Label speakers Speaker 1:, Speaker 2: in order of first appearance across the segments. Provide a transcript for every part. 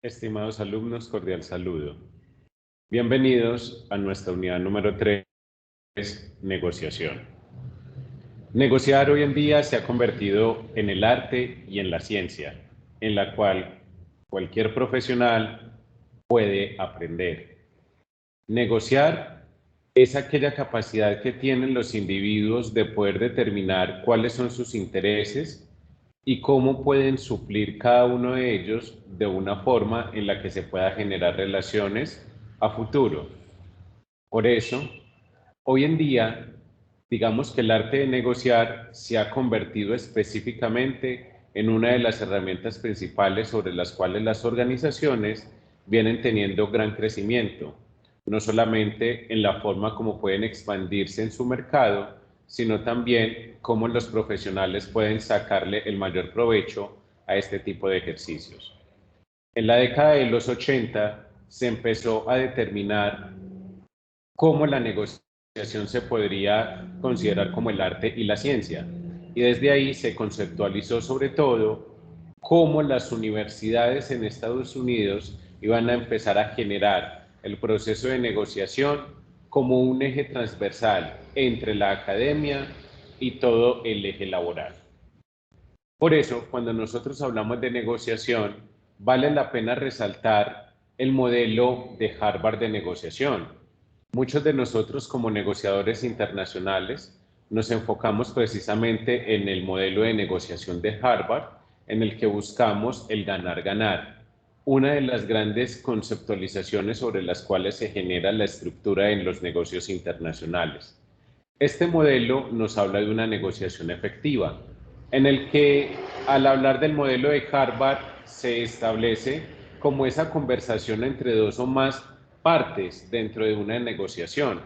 Speaker 1: Estimados alumnos, cordial saludo. Bienvenidos a nuestra unidad número 3, negociación. Negociar hoy en día se ha convertido en el arte y en la ciencia, en la cual cualquier profesional puede aprender. Negociar es aquella capacidad que tienen los individuos de poder determinar cuáles son sus intereses y cómo pueden suplir cada uno de ellos de una forma en la que se pueda generar relaciones a futuro. Por eso, hoy en día, digamos que el arte de negociar se ha convertido específicamente en una de las herramientas principales sobre las cuales las organizaciones vienen teniendo gran crecimiento, no solamente en la forma como pueden expandirse en su mercado, sino también cómo los profesionales pueden sacarle el mayor provecho a este tipo de ejercicios. En la década de los 80 se empezó a determinar cómo la negociación se podría considerar como el arte y la ciencia. Y desde ahí se conceptualizó sobre todo cómo las universidades en Estados Unidos iban a empezar a generar el proceso de negociación como un eje transversal entre la academia y todo el eje laboral. Por eso, cuando nosotros hablamos de negociación, vale la pena resaltar el modelo de Harvard de negociación. Muchos de nosotros como negociadores internacionales nos enfocamos precisamente en el modelo de negociación de Harvard, en el que buscamos el ganar-ganar, una de las grandes conceptualizaciones sobre las cuales se genera la estructura en los negocios internacionales. Este modelo nos habla de una negociación efectiva, en el que al hablar del modelo de Harvard se establece como esa conversación entre dos o más partes dentro de una negociación,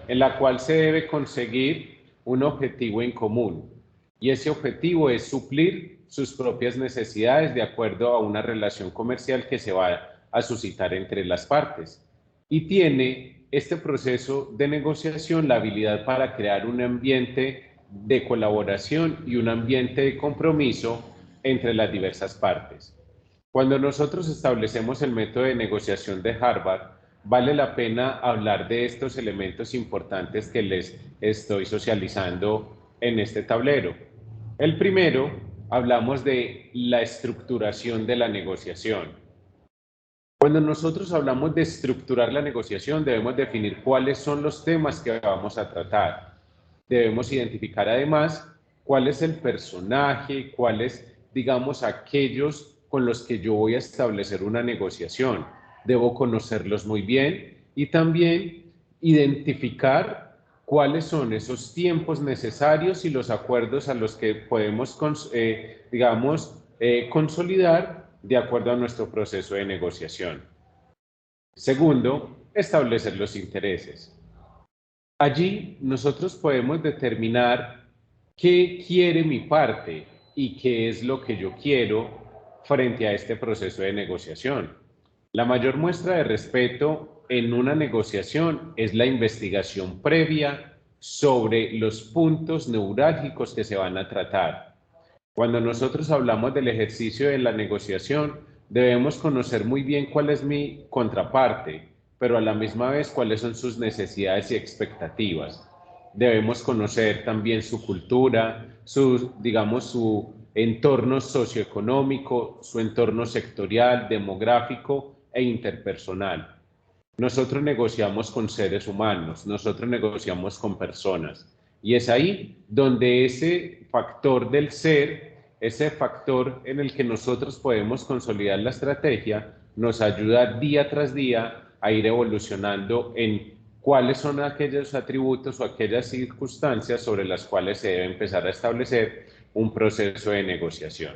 Speaker 1: en la cual se debe conseguir un objetivo en común. Y ese objetivo es suplir sus propias necesidades de acuerdo a una relación comercial que se va a suscitar entre las partes. Y tiene este proceso de negociación la habilidad para crear un ambiente de colaboración y un ambiente de compromiso entre las diversas partes. Cuando nosotros establecemos el método de negociación de Harvard, vale la pena hablar de estos elementos importantes que les estoy socializando en este tablero. El primero, hablamos de la estructuración de la negociación. Cuando nosotros hablamos de estructurar la negociación, debemos definir cuáles son los temas que vamos a tratar. Debemos identificar además cuál es el personaje, cuáles, digamos, aquellos con los que yo voy a establecer una negociación. Debo conocerlos muy bien y también identificar cuáles son esos tiempos necesarios y los acuerdos a los que podemos, digamos, consolidar de acuerdo a nuestro proceso de negociación. Segundo, establecer los intereses. Allí nosotros podemos determinar qué quiere mi parte y qué es lo que yo quiero frente a este proceso de negociación. La mayor muestra de respeto en una negociación es la investigación previa sobre los puntos neurálgicos que se van a tratar. Cuando nosotros hablamos del ejercicio de la negociación, debemos conocer muy bien cuál es mi contraparte, pero a la misma vez cuáles son sus necesidades y expectativas. Debemos conocer también su cultura, digamos, su entorno socioeconómico, su entorno sectorial, demográfico e interpersonal. Nosotros negociamos con seres humanos, nosotros negociamos con personas. Y es ahí donde ese factor del ser, ese factor en el que nosotros podemos consolidar la estrategia, nos ayuda día tras día a ir evolucionando en cuáles son aquellos atributos o aquellas circunstancias sobre las cuales se debe empezar a establecer un proceso de negociación.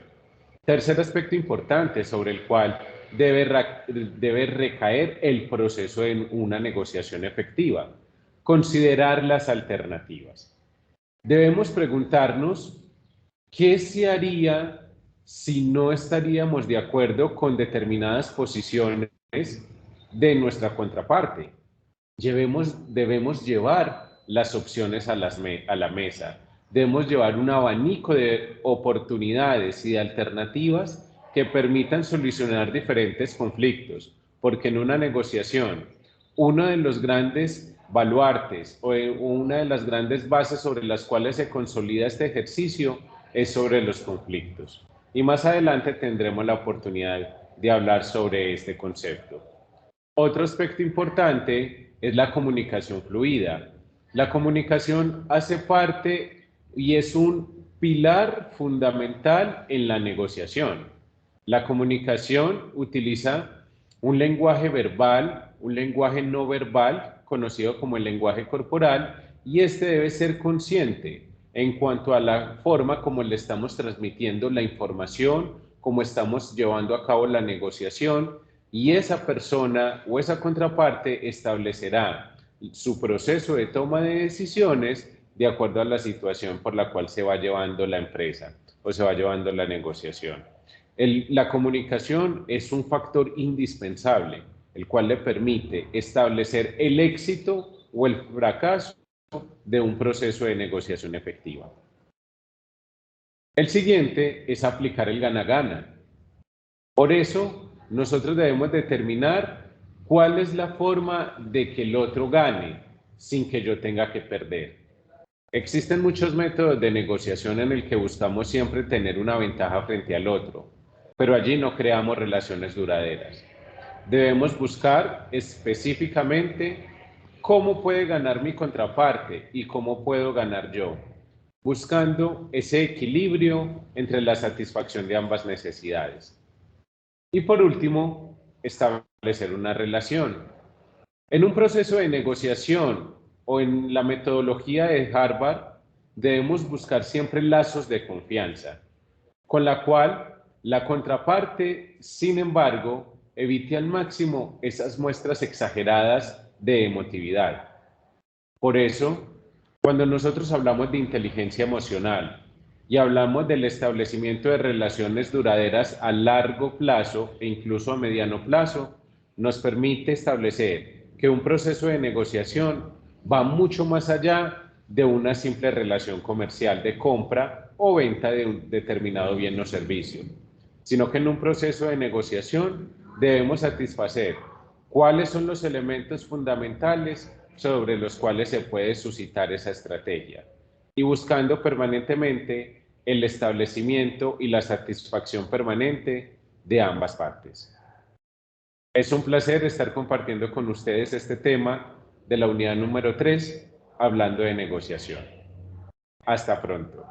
Speaker 1: Tercer aspecto importante sobre el cual debe recaer el proceso en una negociación efectiva. Considerar las alternativas. Debemos preguntarnos qué se haría si no estaríamos de acuerdo con determinadas posiciones de nuestra contraparte. Debemos llevar las opciones a la mesa. Debemos llevar un abanico de oportunidades y de alternativas que permitan solucionar diferentes conflictos, porque en una negociación, uno de los grandes baluartes o una de las grandes bases sobre las cuales se consolida este ejercicio es sobre los conflictos. Y más adelante tendremos la oportunidad de hablar sobre este concepto. Otro aspecto importante es la comunicación fluida. La comunicación hace parte y es un pilar fundamental en la negociación. La comunicación utiliza un lenguaje verbal, un lenguaje no verbal, conocido como el lenguaje corporal, y este debe ser consciente en cuanto a la forma como le estamos transmitiendo la información, cómo estamos llevando a cabo la negociación, y esa persona o esa contraparte establecerá su proceso de toma de decisiones de acuerdo a la situación por la cual se va llevando la empresa o se va llevando la negociación. La comunicación es un factor indispensable, el cual le permite establecer el éxito o el fracaso de un proceso de negociación efectiva. El siguiente es aplicar el gana-gana. Por eso, nosotros debemos determinar cuál es la forma de que el otro gane sin que yo tenga que perder. Existen muchos métodos de negociación en el que buscamos siempre tener una ventaja frente al otro, pero allí no creamos relaciones duraderas. Debemos buscar específicamente cómo puede ganar mi contraparte y cómo puedo ganar yo, buscando ese equilibrio entre la satisfacción de ambas necesidades. Y por último, establecer una relación. En un proceso de negociación o en la metodología de Harvard, debemos buscar siempre lazos de confianza, con la cual la contraparte, sin embargo, evite al máximo esas muestras exageradas de emotividad. Por eso, cuando nosotros hablamos de inteligencia emocional y hablamos del establecimiento de relaciones duraderas a largo plazo e incluso a mediano plazo, nos permite establecer que un proceso de negociación va mucho más allá de una simple relación comercial de compra o venta de un determinado bien o servicio, sino que en un proceso de negociación debemos satisfacer cuáles son los elementos fundamentales sobre los cuales se puede suscitar esa estrategia y buscando permanentemente el establecimiento y la satisfacción permanente de ambas partes. Es un placer estar compartiendo con ustedes este tema de la unidad número 3, hablando de negociación. Hasta pronto.